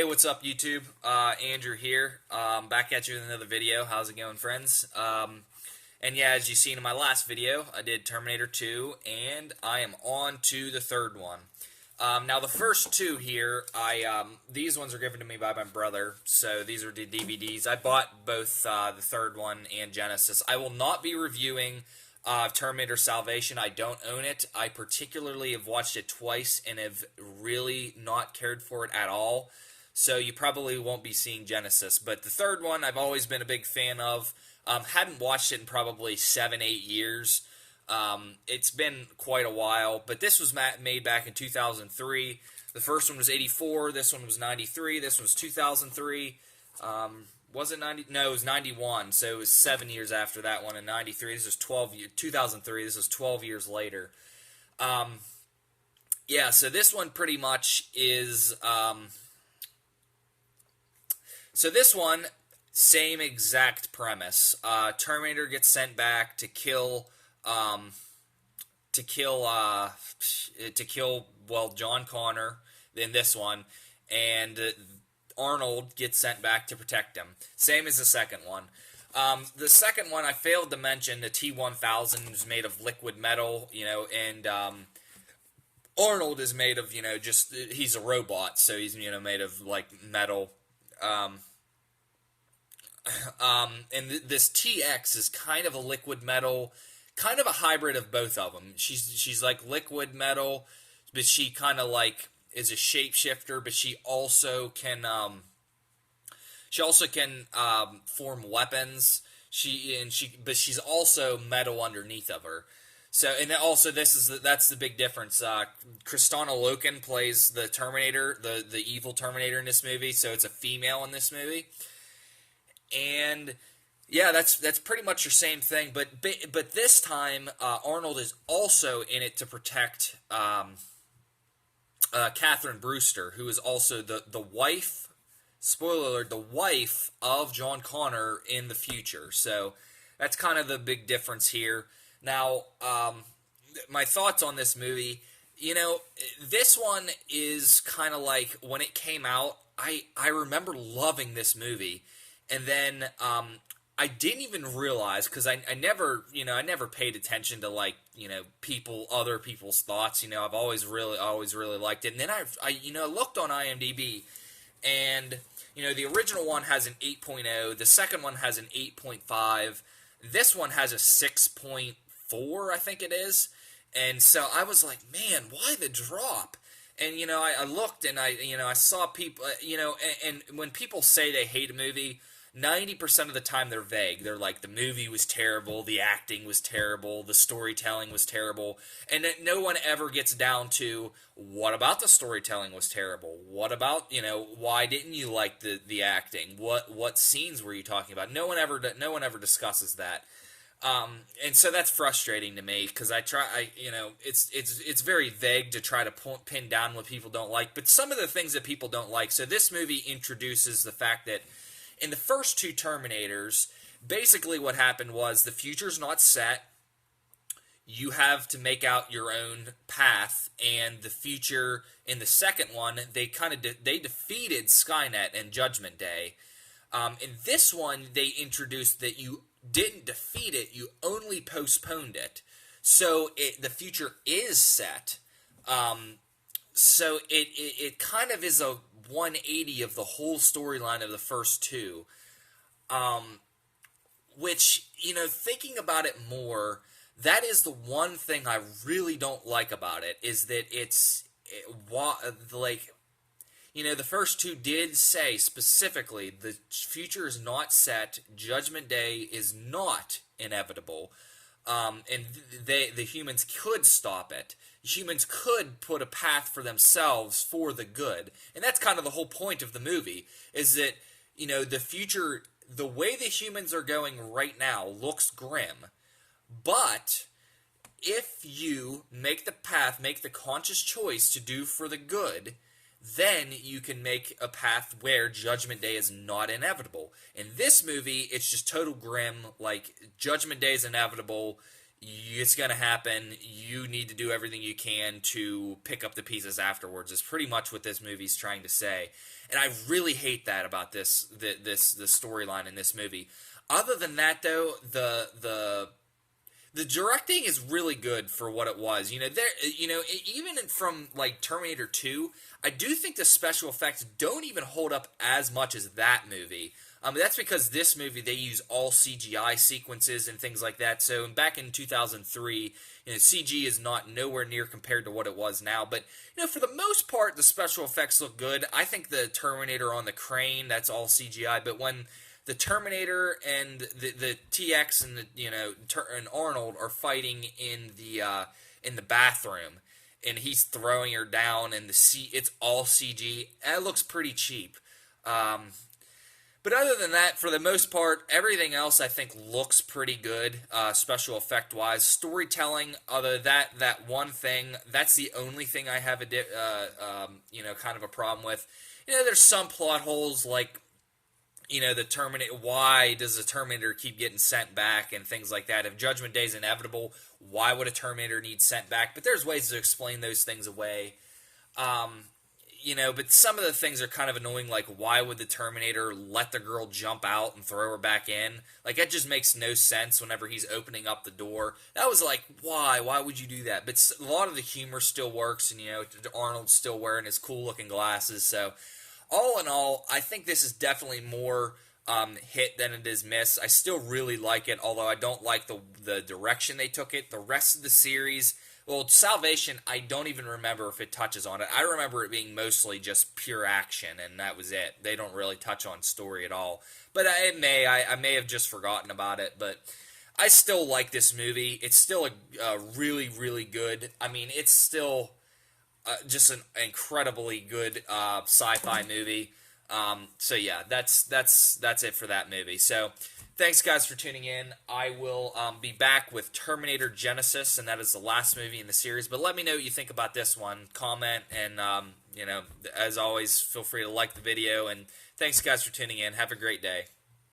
Hey, what's up, YouTube? Andrew here. Back at you with another video. How's it going, friends? And yeah, as you seen in my last video, I did Terminator 2, and I am on to the third one. Now, the first two here, these ones are given to me by my brother, so these are the DVDs. I bought both the third one and Genesis. I will not be reviewing Terminator Salvation. I don't own it. I particularly have watched it twice and have really not cared for it at all. So you probably won't be seeing Genesis. But the third one I've always been a big fan of. Hadn't watched it in probably 7-8 years. It's been quite a while. But this was made back in 2003. The first one was 84. This one was 93. This one was 2003. Was it 90? No, it was 91. So it was 7 years after that one in 93. This was 2003. This was 12 years later. Yeah, so this one pretty much is... So this one, same exact premise. Terminator gets sent back to kill John Connor in this one, and Arnold gets sent back to protect him. Same as the second one. The second one I failed to mention, the T-1000 is made of liquid metal, and Arnold is made of, just, he's a robot, so he's, made of, like, metal. And this TX is kind of a liquid metal, kind of a hybrid of both of them. She's like liquid metal, but she kind of like is a shapeshifter, but she also can form weapons. But she's also metal underneath of her. So, and also that's the big difference. Kristanna Loken plays the Terminator, the evil Terminator in this movie. So it's a female in this movie. And yeah, that's pretty much the same thing, but this time Arnold is also in it to protect Catherine Brewster, who is also the wife. Spoiler alert: the wife of John Connor in the future. So that's kind of the big difference here. Now, my thoughts on this movie. This one is kind of like when it came out. I remember loving this movie. And then I didn't even realize, because I never paid attention to other people's thoughts. I've always really liked it. And then I looked on IMDb, and the original one has an 8.0, the second one has an 8.5, this one has a 6.4, I think it is. And so I was like, man, why the drop? And I looked, and I saw people, and when people say they hate a movie, 90% of the time they're vague. They're like, the movie was terrible, the acting was terrible, the storytelling was terrible, and no one ever gets down to, what about the storytelling was terrible? What about, why didn't you like the acting? What scenes were you talking about? No one ever discusses that. And so that's frustrating to me, because it's very vague to try to pin down what people don't like, but some of the things that people don't like. So this movie introduces the fact that in the first two Terminators, basically what happened was the future's not set. You have to make out your own path, and the future in the second one, they defeated Skynet and Judgment Day. In this one, they introduced that you didn't defeat it, you only postponed it. So the future is set. So it kind of is a 180 of the whole storyline of the first two, which, thinking about it more, that is the one thing I really don't like about it, is that the first two did say specifically the future is not set, Judgment Day is not inevitable, and the humans could stop it. Humans could put a path for themselves for the good. And that's kind of the whole point of the movie, is that, the future, the way the humans are going right now looks grim. But if you make the path, make the conscious choice to do for the good, then you can make a path where Judgment Day is not inevitable. In this movie, it's just total grim, like, Judgment Day is inevitable. it's going to happen. You need to do everything you can to pick up the pieces afterwards. Is pretty much what this movie's trying to say, and I really hate that about the storyline in this movie. Other than that, though, the directing is really good for what it was. Even from like Terminator 2, I do think the special effects don't even hold up as much as that movie. That's because this movie, they use all CGI sequences and things like that. So back in 2003, CG is not nowhere near compared to what it was now. But for the most part, the special effects look good. I think the Terminator on the crane, that's all CGI. But when the Terminator and the TX and and Arnold are fighting in the bathroom, and he's throwing her down, and it's all CG. It looks pretty cheap. But other than that, for the most part, everything else I think looks pretty good, special effect wise. Storytelling, other that one thing, that's the only thing I have kind of a problem with. There's some plot holes like the Terminator. Why does the Terminator keep getting sent back and things like that? If Judgment Day is inevitable, why would a Terminator need sent back? But there's ways to explain those things away. But some of the things are kind of annoying, like why would the Terminator let the girl jump out and throw her back in? Like, that just makes no sense whenever he's opening up the door. That was like, why? Why would you do that? But a lot of the humor still works, and, Arnold's still wearing his cool-looking glasses. So, all in all, I think this is definitely more hit than it is miss. I still really like it, although I don't like the direction they took it. The rest of the series... Well, Salvation, I don't even remember if it touches on it. I remember it being mostly just pure action, and that was it. They don't really touch on story at all. But I may have just forgotten about it, but I still like this movie. It's still a really, really good... I mean, it's still just an incredibly good sci-fi movie. So yeah, that's it for that movie. So... Thanks, guys, for tuning in. I will be back with Terminator Genesis, and that is the last movie in the series. But let me know what you think about this one. Comment, and, as always, feel free to like the video. And thanks, guys, for tuning in. Have a great day.